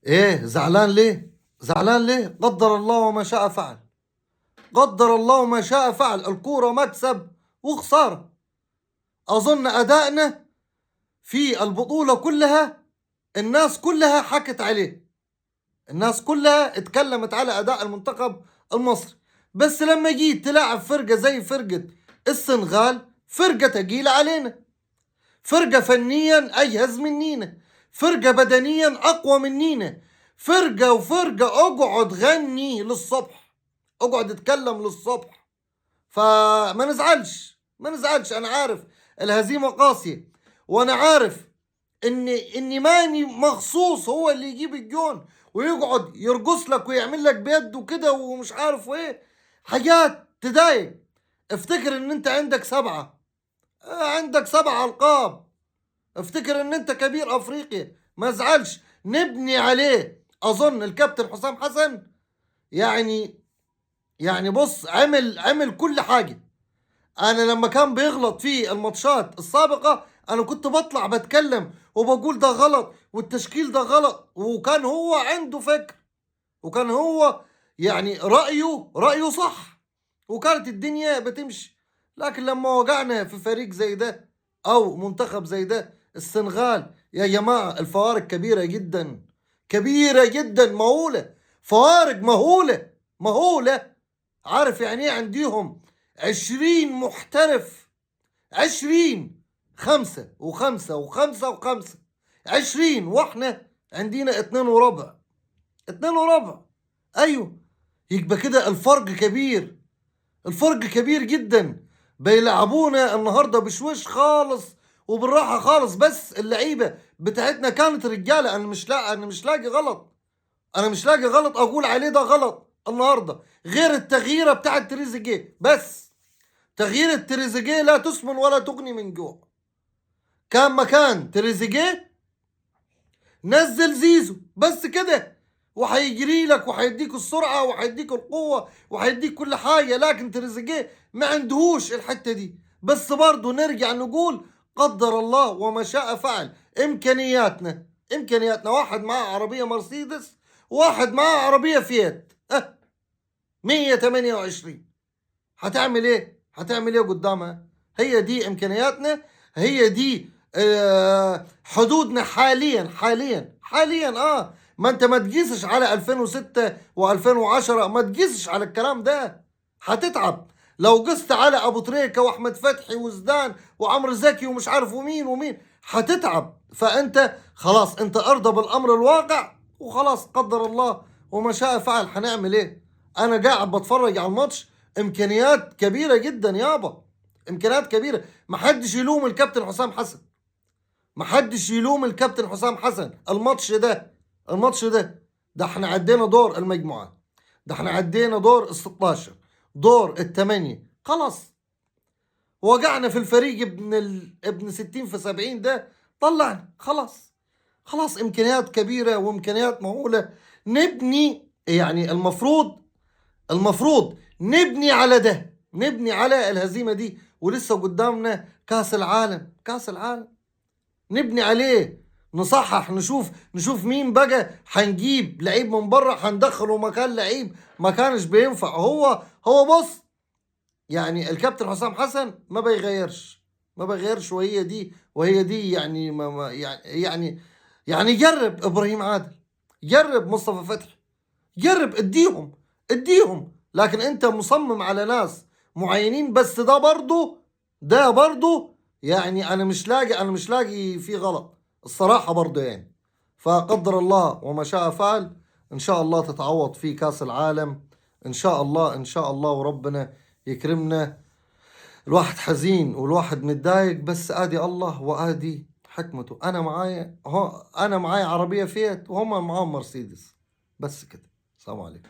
ايه زعلان ليه؟ زعلان ليه؟ قدر الله وما شاء فعل. قدر الله وما شاء فعل. الكورة مكسب وخسارة. أظن أدائنا في البطولة كلها الناس كلها حكت عليه. الناس كلها اتكلمت على أداء المنتخب المصري. بس لما جيت تلعب فرقة زي فرقة السنغال، فرقة تقيلة علينا، فرقة فنيا أجهز منينا، فرقة بدنيا أقوى منينا، فرقة اقعد غني للصبح، اقعد اتكلم للصبح. فما نزعلش، ما نزعلش. انا عارف الهزيمة قاسية، وانا عارف اني ماني مخصوص هو اللي يجيب الجون ويقعد يرقص لك ويعمل لك بيده كده ومش عارف ايه، حاجات تضايق. افتكر ان انت عندك 7، عندك 7 ألقاب. افتكر ان انت كبير افريقيا، ما زعلش، نبني عليه. اظن الكابتن حسام حسن يعني بص، عمل كل حاجة. انا لما كان بيغلط في الماتشات السابقة انا كنت بطلع بتكلم وبقول ده غلط والتشكيل ده غلط، وكان هو عنده فكر، وكان هو رأيه صح، وكانت الدنيا بتمشي. لكن لما وقعنا في فريق زي ده او منتخب زي ده السنغال، يا جماعة الفوارق كبيرة جدا، كبيرة جدا، مهولة، فوارق مهولة، مهولة. عارف يعني ايه؟ عنديهم 20 محترف، 20، 5 و5 و5 و5، 20، واحنا عندنا 2 وربع، 2 وربع. ايوه، يبقى كده الفرق كبير، الفرق كبير جدا. بيلعبونا النهارده بشويش خالص وبالراحه خالص. بس اللعيبه بتاعتنا كانت رجاله. انا مش لاقي غلط، انا مش لاقي غلط اقول عليه ده غلط النهارده، غير التغييره بتاعت تريزيجيه. بس تغيير تريزيجيه لا تسمن ولا تغني من جوع. كان مكان تريزيجيه نزل زيزو بس كده، وهيجري لك وهيديك السرعه وهيديك القوه وهيديك كل حاجه. لكن تريزيجيه ما عندهوش الحته دي. بس برضه نرجع نقول قدر الله وما شاء فعل. امكانياتنا واحد معاه عربيه مرسيدس، واحد معاه عربيه فيات 128. هتعمل ايه؟ هتعمل ايه قدامها؟ هي دي امكانياتنا، هي دي حدودنا حاليا. ما انت ما تقيسش على 2006 و2010، ما تقيسش على الكلام ده، هتتعب. لو قست على ابو تريكه واحمد فتحي وزدان وعمرو زكي ومش عارف ومين هتتعب. فانت خلاص، انت ارضى بالامر الواقع وخلاص. قدر الله وما شاء فعل. هنعمل ايه؟ انا قاعد بتفرج على الماتش، امكانيات كبيره جدا يابا، امكانيات كبيره. محدش يلوم الكابتن حسام حسن، محدش يلوم الكابتن حسام حسن. الماتش ده احنا عدينا دور المجموعات، ده احنا عدينا دور ال16، دور الثمانية. خلاص وقعنا في الفريق ابن 60 في 70 ده، طلعنا خلاص. خلاص امكانيات كبيره وامكانيات مهوله. نبني المفروض نبني على ده، نبني على الهزيمة دي. ولسه قدامنا كاس العالم، كاس العالم نبني عليه، نصحح، نشوف مين بقى. هنجيب لعيب من بره هندخله مكان لعيب ما كانش بينفع. هو بص، الكابتن حسام حسن ما بيغيرش وهي دي يعني جرب ابراهيم عادل، جرب مصطفى فتحي، جرب اديهم. لكن انت مصمم على ناس معينين. بس ده برضو انا مش لاقي فيه غلط الصراحة برضو فقدر الله وما شاء فعل. ان شاء الله تتعوض في كاس العالم، ان شاء الله، ان شاء الله، وربنا يكرمنا. الواحد حزين والواحد متضايق، بس ادي الله وادي حكمته. انا معايا عربية فيات وهم معاهم مرسيدس، بس كده. السلام عليكم.